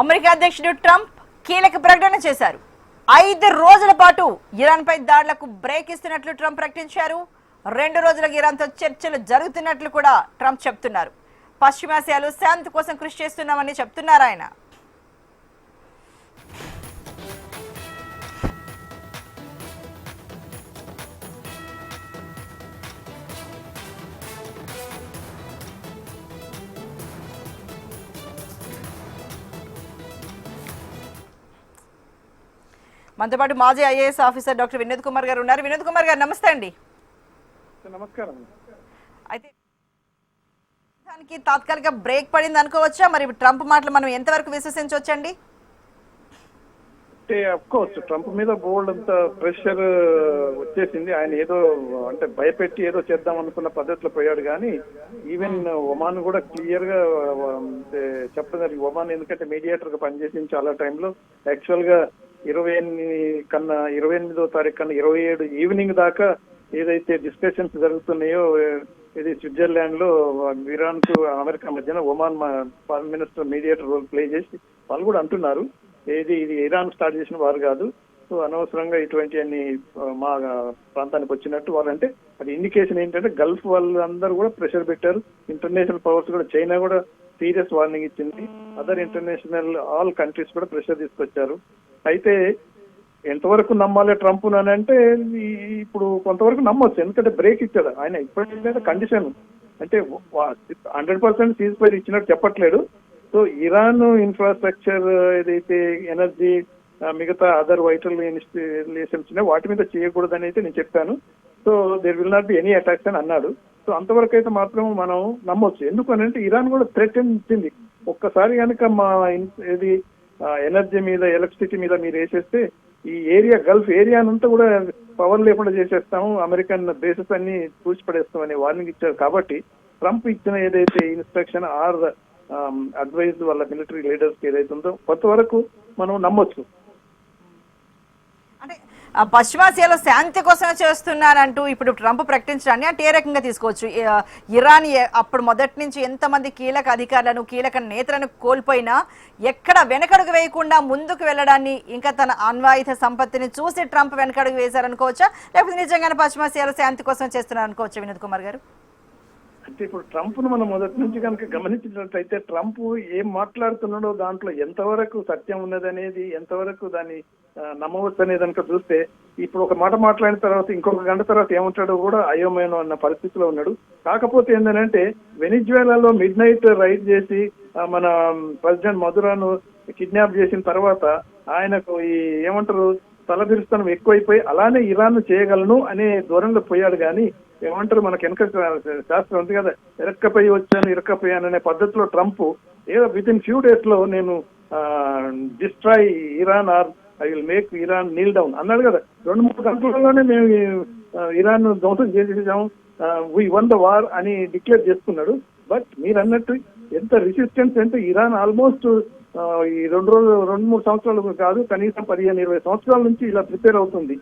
America అధ్యక్షుడు Trump కీలక ప్రకటన చేశారు. 5 రోజుల పాటు ఇరాన్పై దాడులకు బ్రేక్ ఇస్తున్నట్లు ట్రంప్ ప్రకటించారు. 2 రోజులుగా ఇరాన్తో చర్చలు జరుగుతున్నట్లు కూడా ట్రంప్ చెప్తున్నారు. పశ్చిమాసియాలో శాంతి కోసం కృషి చేస్తున్నామని చెప్తున్నారు ఆయన. మనతో పాటు మాజీ IAS officer doctor Vinod Kumar గారు ఉన్నారు. వినోద్ కుమార్ గారు నమస్తే అండి. నమస్కారం. అయితే దానికి తాత్కాలిక బ్రేక్ పడింది అనుకోవచ్చా? మరి ట్రంప్ మాటలు మనం ఎంతవరకు విశ్వసించవచ్చండి? అంటే అఫ్ కోర్స్ ట్రంప్ మీద బోల్డ్ అంత ప్రెషర్ వచ్చేసింది. ఆయన ఏదో అంటే భయపెట్టి ఏదో చేద్దాం అనుకున్న పద్ధతిలో పోయాడు. కానీ ఈవెన్ ఒమాన్ కూడా క్లియర్ గా చెప్పడం జరిగింది. ఒమాన్ ఎందుకంటే మీడియేటర్ గా పనిచేసింది చాలా టైంలో. యాక్చువల్ గా 28వ తారీఖు కన్నా 27 ఈవినింగ్ దాకా ఏదైతే డిస్కషన్స్ జరుగుతున్నాయో ఇది స్విట్జర్లాండ్ లో ఇరాన్ కు అమెరికా మధ్యన Oman foreign minister mediator role play చేసి వాళ్ళు కూడా అంటున్నారు ఇది ఇరాన్ స్టార్ట్ చేసిన వారు కాదు, సో అనవసరంగా ఇటువంటి అన్ని మా ప్రాంతానికి వచ్చినట్టు వాళ్ళంటే అది ఇండికేషన్ ఏంటంటే గల్ఫ్ వాళ్ళందరూ కూడా ప్రెషర్ పెట్టారు. ఇంటర్నేషనల్ పవర్స్ కూడా చైనా కూడా సీరియస్ వార్నింగ్ ఇచ్చింది. అదర్ ఇంటర్నేషనల్ ఆల్ కంట్రీస్ కూడా ప్రెషర్ తీసుకొచ్చారు. అయితే ఎంతవరకు నమ్మాలి ట్రంప్ అని అంటే ఇప్పుడు కొంతవరకు నమ్మొచ్చు. ఎందుకంటే బ్రేక్ ఇచ్చాడు ఆయన. ఇప్పటికైతే కండిషన్ అంటే 100% సీజ్ ఫైర్ ఇచ్చినట్టు చెప్పట్లేదు. సో ఇరాన్ ఇన్ఫ్రాస్ట్రక్చర్ ఏదైతే ఎనర్జీ మిగతా అదర్ వైటల్ ఇన్స్టాలేషన్స్ వాటి మీద చేయకూడదని అయితే నేను చెప్పాను. So there will not be any attacks అని అన్నాడు. సో అంతవరకు అయితే మాత్రం మనం నమ్మొచ్చు. ఎందుకనంటే ఇరాన్ కూడా థ్రెట్ ఇచ్చింది. ఒక్కసారి కనుక మా ఇది ఎనర్జీ మీద ఎలక్ట్రిసిటీ మీద మీరు వేసేస్తే ఈ ఏరియా గల్ఫ్ ఏరియా అంతా కూడా పవర్ లేకుండా చేసేస్తాము, అమెరికన్ బేసెస్ అన్ని పూడ్చిపడేస్తామని వార్నింగ్ ఇచ్చారు. కాబట్టి ట్రంప్ ఇచ్చిన ఏదైతే ఇన్స్ట్రక్షన్ ఆర్ అడ్వైజ్ వాళ్ళ మిలిటరీ లీడర్స్ ఏదైతే ఉందో కొంతవరకు మనం నమ్మొచ్చు. అంటే పశ్చిమాసియాలో శాంతి కోసమే చేస్తున్నారంటూ ఇప్పుడు ట్రంప్ ప్రకటించడాన్ని అంటే ఏ రకంగా తీసుకోవచ్చు? ఇరాన్ అప్పుడు మొదటి నుంచి ఎంతమంది కీలక అధికారులను కీలక నేతలను కోల్పోయినా ఎక్కడ వెనకడుగు వేయకుండా ముందుకు వెళ్ళడాన్ని, ఇంకా తన అణ్వాయుధ సంపత్తిని చూసి ట్రంప్ వెనకడుగు వేశారనుకోవచ్చా, లేకపోతే నిజంగానే పశ్చిమాసియాలో శాంతి కోసం చేస్తున్నారు అనుకోవచ్చా వినోద్ కుమార్ గారు? అంటే ఇప్పుడు ట్రంప్ ను మనం మొదటి నుంచి కనుక గమనించినట్లయితే ట్రంప్ ఏం మాట్లాడుతున్నాడో దాంట్లో ఎంతవరకు సత్యం ఉన్నదనేది, ఎంతవరకు దాన్ని నమ్మవచ్చు అనేది కనుక చూస్తే ఇప్పుడు ఒక మాట మాట్లాడిన తర్వాత ఇంకొక గంట తర్వాత ఏమంటాడో కూడా అయోమయం అన్న పరిస్థితిలో ఉన్నాడు. కాకపోతే ఏంటంటే వెనిజువేలాలో మిడ్ నైట్ రైడ్ చేసి మన ప్రెసిడెంట్ మధురాను కిడ్నాప్ చేసిన తర్వాత ఆయనకు ఈ ఏమంటారు తలబిరుస్తనం ఎక్కువైపోయి అలానే ఇరాన్ చేయగలను అనే దూరంలో పోయాడు. కానీ ఏమంటారు మనకి వెనక శాస్త్రం ఉంది కదా, ఇరక్కపోయి వచ్చాను ఇరక్కపోయాను అనే పద్ధతిలో ట్రంప్ ఏదో విత్ ఇన్ ఫ్యూ డేస్ లో నేను destroy Iran or I will make Iran kneel down అన్నాడు కదా. 2-3 గంటలలోనే మేము ఇరాన్ ధ్వంసం చేసేసాము, వీ వన్ ద వార్ అని డిక్లేర్ చేసుకున్నాడు. బట్ మీరు అన్నట్టు ఎంత రెసిస్టెన్స్ అంటే ఇరాన్ ఆల్మోస్ట్ ఈ 2-3 సంవత్సరాలు కాదు, కనీసం 15-20 సంవత్సరాల నుంచి ఇలా ప్రిపేర్ అవుతుంది.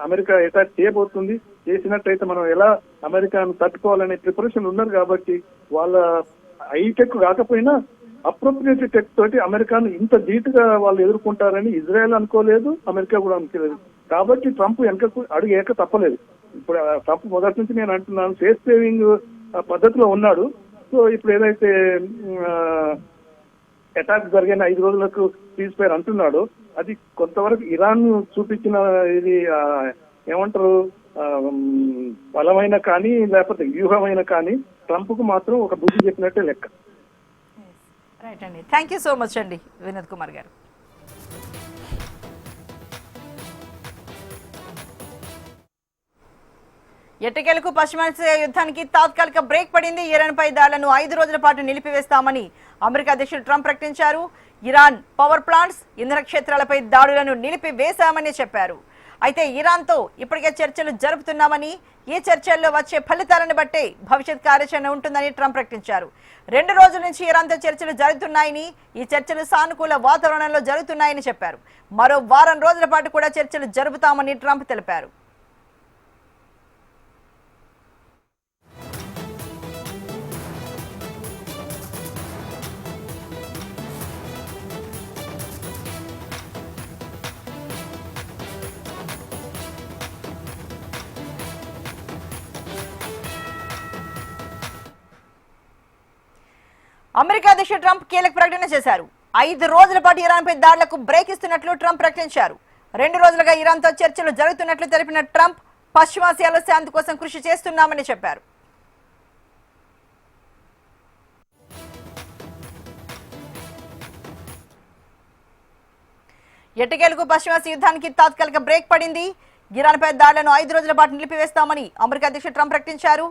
అమెరికా అటాక్ చేయబోతుంది, చేసినట్టయితే మనం ఎలా అమెరికాను తట్టుకోవాలనే ప్రిపరేషన్ ఉన్నారు. కాబట్టి వాళ్ళ హైటెక్ కాకపోయినా అప్రోప్రియేట్ టెక్ తోటి అమెరికాను ఇంత ధీటుగా వాళ్ళు ఎదుర్కొంటారని ఇజ్రాయెల్ అనుకోలేదు, అమెరికా కూడా అనుకోలేదు. కాబట్టి ట్రంప్ వెనకకు అడుగు ఏక తప్పలేదు. ఇప్పుడు ట్రంప్ మొదటి నుంచి నేను అంటున్నాను ఫేస్ సేవింగ్ పద్ధతిలో ఉన్నాడు. సో ఇప్పుడు ఏదైతే అటాక్ జరిగిన 5 రోజులకు సీజ్ ఫైర్ అంటున్నాడు, అది కొంతవరకు ఇరాన్ చూపించిన ఇది ఏమంటారు బలమైన కానీ లేకపోతే వ్యూహమైన కానీ ట్రంప్ కు మాత్రం ఒక బుద్ధి చెప్పినట్టే లెక్క. రైట్ అండి, థ్యాంక్ యూ సో మచ్ అండి వినోద్ కుమార్ గారు. ఎట్టకేలకు పశ్చిమాసియా యుద్ధానికి తాత్కాలిక బ్రేక్ పడింది. ఇరాన్పై దాడులను 5 రోజుల పాటు నిలిపివేస్తామని అమెరికా అధ్యక్షుడు ట్రంప్ ప్రకటించారు. ఇరాన్ పవర్ ప్లాంట్స్, ఇంధన క్షేత్రాలపై దాడులను నిలిపివేశామని చెప్పారు. అయితే ఇరాన్తో ఇప్పటికే చర్చలు జరుపుతున్నామని, ఈ చర్చల్లో వచ్చే ఫలితాలను బట్టే భవిష్యత్ కార్యాచరణ ఉంటుందని ట్రంప్ ప్రకటించారు. 2 రోజుల నుంచి ఇరాన్తో చర్చలు జరుగుతున్నాయని, ఈ చర్చలు సానుకూల వాతావరణంలో జరుగుతున్నాయని చెప్పారు. మరో వారం రోజుల పాటు కూడా చర్చలు జరుపుతామని ట్రంప్ తెలిపారు. అమెరికా అధ్యక్షుడు ట్రంప్ కీలక ప్రకటన చేశారు. 5 రోజుల పాటు ఇరాన్పై దాడులకు బ్రేక్ ఇస్తున్నట్లు ట్రంప్ ప్రకటించారు. 2 రోజులుగా ఇరాన్తో చర్చలు జరుగుతున్నట్లు తెలిపిన ట్రంప్ పశ్చిమాసియాలో శాంతి కోసం కృషి చేస్తున్నామని చెప్పారు. ఎట్టకేలకు పశ్చిమాసియా యుద్ధానికి తాత్కాలిక బ్రేక్ పడింది. ఇరాన్పై దాడులను 5 రోజుల పాటు నిలిపివేస్తామని అమెరికా అధ్యక్షుడు ట్రంప్ ప్రకటించారు.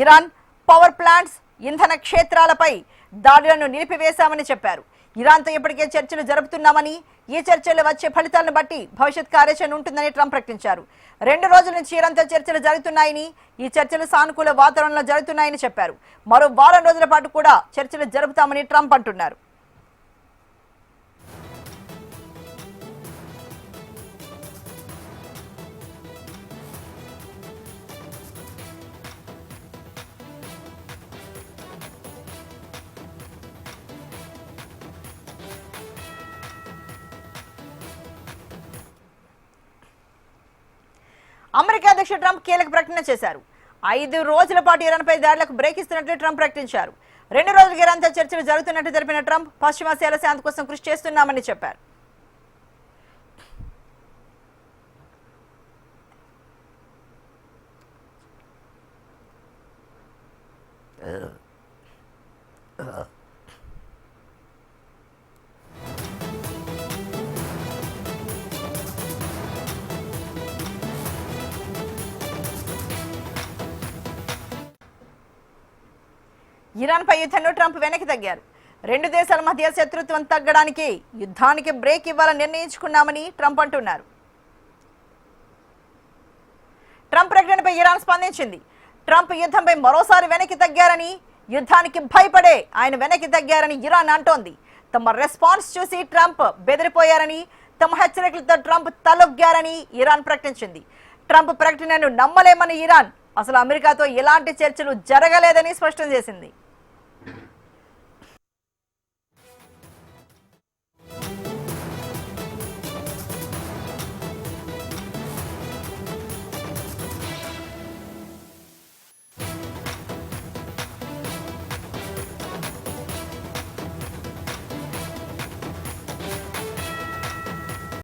ఇరాన్ పవర్ ప్లాంట్స్, ఇంధన క్షేత్రాలపై దాడులను నిలిపివేశామని చెప్పారు. ఇరాన్తో ఇప్పటికే చర్చలు జరుపుతున్నామని, ఈ చర్చలు వచ్చే ఫలితాలను బట్టి భవిష్యత్ కార్యాచరణ ఉంటుందని ట్రంప్ ప్రకటించారు. 2 రోజుల నుంచి ఇరాన్తో చర్చలు జరుగుతున్నాయని, ఈ చర్చలు సానుకూల వాతావరణంలో జరుగుతున్నాయని చెప్పారు. మరో వారం రోజుల పాటు కూడా చర్చలు జరుపుతామని ట్రంప్ అంటున్నారు. అమెరికా అధ్యక్షుడు ట్రంప్ కీలక ప్రకటన చేశారు. 5 రోజుల పాటు ఇరాన్పై దాడులకు బ్రేక్ ఇస్తున్నట్లు ట్రంప్ ప్రకటించారు. 2 రోజులుగా ఇరాన్తో చర్చలు జరుగుతున్నట్టు తెలిపిన ట్రంప్ పశ్చిమాసియాలో శాంతి కోసం కృషి చేస్తున్నామని చెప్పారు. ఇరాన్పై యుద్ధంలో ట్రంప్ వెనక్కి తగ్గారు. 2 దేశాల మధ్య శత్రుత్వం తగ్గడానికి యుద్ధానికి బ్రేక్ ఇవ్వాలని నిర్ణయించుకున్నామని ట్రంప్ అంటున్నారు. ట్రంప్ ప్రకటనపై ఇరాన్ స్పందించింది. ట్రంప్ యుద్ధంపై మరోసారి వెనక్కి తగ్గారని, యుద్ధానికి భయపడే ఆయన వెనక్కి తగ్గారని ఇరాన్ అంటోంది. తమ రెస్పాన్స్ చూసి ట్రంప్ బెదిరిపోయారని, తమ హెచ్చరికలతో ట్రంప్ తలొగ్గారని ఇరాన్ ప్రకటించింది. ట్రంప్ ప్రకటనను నమ్మలేమని ఇరాన్ అసలు అమెరికాతో ఎలాంటి చర్చలు జరగలేదని స్పష్టం చేసింది.